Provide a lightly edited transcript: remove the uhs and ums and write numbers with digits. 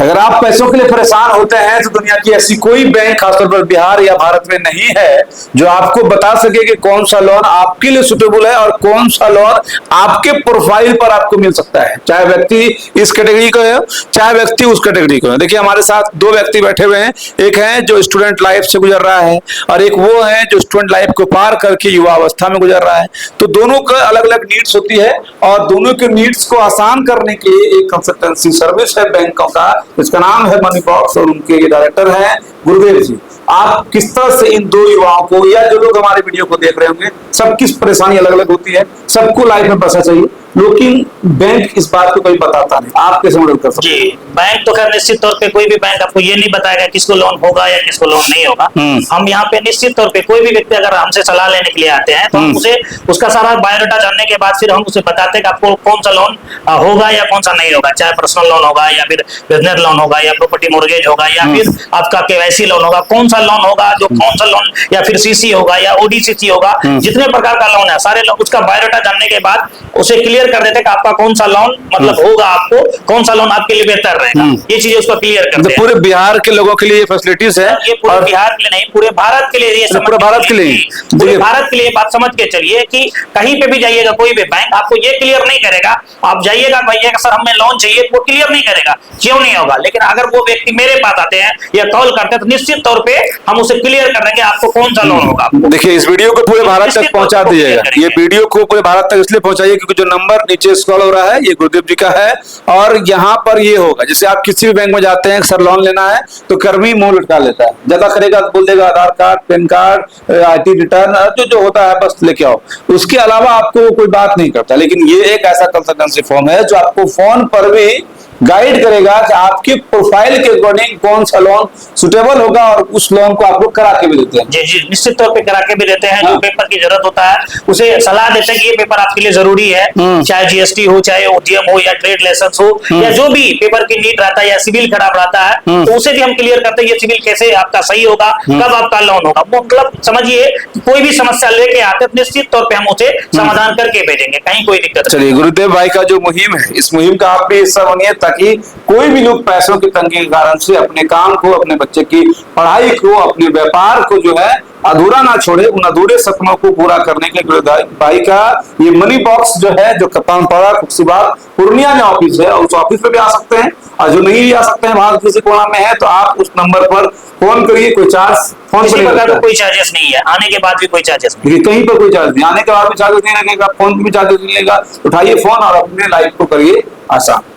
अगर आप पैसों के लिए परेशान होते हैं तो दुनिया की ऐसी कोई बैंक, खासतौर पर बिहार या भारत में नहीं है जो आपको बता सके कि कौन सा लोन आपके लिए सुटेबल है और कौन सा लोन आपके प्रोफाइल पर आपको मिल सकता है, चाहे व्यक्ति इस कैटेगरी का है चाहे व्यक्ति उस कैटेगरी का है। देखिए हमारे साथ दो व्यक्ति बैठे हुए हैं, एक है जो स्टूडेंट लाइफ से गुजर रहा है और एक वो है जो स्टूडेंट लाइफ को पार करके युवा अवस्था में गुजर रहा है। तो दोनों का अलग अलग नीड्स होती है और दोनों के नीड्स को आसान करने के लिए एक कंसल्टेंसी सर्विस है बैंकों का, इसका नाम है मनी बॉक्स और उनके डायरेक्टर हैं गुरुदेव जी। आप किस तरह से इन दो युवाओं को या जो लोग हमारे वीडियो को देख रहे होंगे, सबकी परेशानी अलग अलग होती है, सबको लाइफ में पैसा चाहिए, लेकिन बैंक इस बात को कोई बताता नहीं, आप कैसे मदद कर सकते हैं? जी, बैंक तो खैर निश्चित तौर पे कोई भी बैंक आपको ये नहीं बताएगा किसको लोन होगा या किसको लोन नहीं होगा। हम यहाँ पे निश्चित तौर पे कोई भी व्यक्ति अगर हमसे सलाह लेने के लिए आते हैं तो हम उसे उसका सारा बायोडाटा जानने के बाद फिर हम उसे बताते हैं कि आपको कौन सा लोन होगा या कौन सा नहीं होगा, चाहे पर्सनल लोन होगा या फिर बिजनेस लोन होगा या प्रॉपर्टी मोर्गेज होगा या फिर आपका केवाईसी लोन होगा, कौन सा लोन होगा, जो कौन सा लोन या फिर सीसी होगा या ओडीसीसी होगा, जितने प्रकार का लोन है सारे लोग उसका बायोडाटा जानने के बाद उसे क्लियर कर देते हैं कि आपका कौन सा लोन मतलब होगा, आपको कौन सा लोन आपके लिए बेहतर रहेगा, ये चीजें उसको क्लियर करते हैं। पूरे बिहार के लोगों के लिए फैसिलिटीज है, ये पूरे बिहार के लिए नहीं, पूरे भारत के लिए, ये पूरे भारत के लिए, पूरे भारत के लिए बात समझ के चलिए कि कहीं पे भी जाइएगा कोई भी बैंक आपको ये क्लियर नहीं करेगा, आप जाइएगा भैया सर हमें लोन चाहिए, वो क्लियर नहीं करेगा, क्यों नहीं होगा। लेकिन अगर वो व्यक्ति मेरे पास आते हैं या कॉल करते हैं तो निश्चित तौर पे हम उसे क्लियर कर देंगे आपको कौन सा लोन होगा। देखिए इस वीडियो को पूरे भारत तक पहुंचा दीजिएगा, ये वीडियो को पूरे भारत तक इसलिए पहुंचाइए क्योंकि जो नंबर नीचे स्क्रॉल हो रहा है ये गुरुदेव जी का है और यहाँ पर ये होगा, जैसे आप किसी भी बैंक में जाते हैं सर लोन लेना है तो कर्मी मुंह लटका लेता है, ज्यादा करेगा तो बोल देगा Aadhaar card, PAN card, IT return जो होता है बस लेके आओ, उसके अलावा आपको कोई बात नहीं करता। लेकिन ये एक ऐसा कंसल्टेंसी फॉर्म है जो आपको फोन पर भी गाइड करेगा कि आपके प्रोफाइल के अकॉर्डिंग कौन सा लोन सुटेबल होगा और उस लोन को आप लोग करा के भी देते हैं। जी जी, निश्चित तौर पे करा के भी देते हैं। जो पेपर की जरूरत होता है उसे सलाह देते हैं कि ये पेपर आपके लिए जरूरी है, चाहे जीएसटी हो, चाहे ओटीएम हो या ट्रेड लाइसेंस हो या जो भी पेपर की नीड रहता है या सिविल खराब रहता है तो उसे भी हम क्लियर करते हैं ये सिविल कैसे आपका सही होगा, कब आपका लोन होगा। मतलब समझिए कोई भी समस्या लेके आते हैं निश्चित तौर पर हम उसे समाधान करके भेजेंगे, कहीं कोई दिक्कत। चलिए गुरुदेव भाई का जो मुहिम है इस मुहिम का आप भी हिस्सा बनिए ताकि कोई भी लोग पैसों की तंगी के कारण से अपने काम को, अपने बच्चे की पढ़ाई को, अपने व्यापार को जो है अधूरा ना छोड़े, उन अधूरे सपनों को पूरा करने के गुरुदेव भाई का ये मनी बॉक्स जो है जो कप्तानपाड़ा कुर्सीबाग पूर्णिया में ऑफिस है और उस ऑफिस पे भी आ सकते हैं और जो नहीं भी आ सकते हैं भारत किसी कोना में है तो आप उस नंबर पर फोन करिए, कोई चार्ज फोन पर कोई चार्जेस नहीं है, आने के बाद भी कोई चार्जेस नहीं, कहीं पर कोई चार्ज नहीं, आने के बाद भी चार्जेस नहीं लगेगा, फोन पर भी चार्जेस नहीं लगेगा। उठाइए फोन और अपने लाइफ को करिए आसान।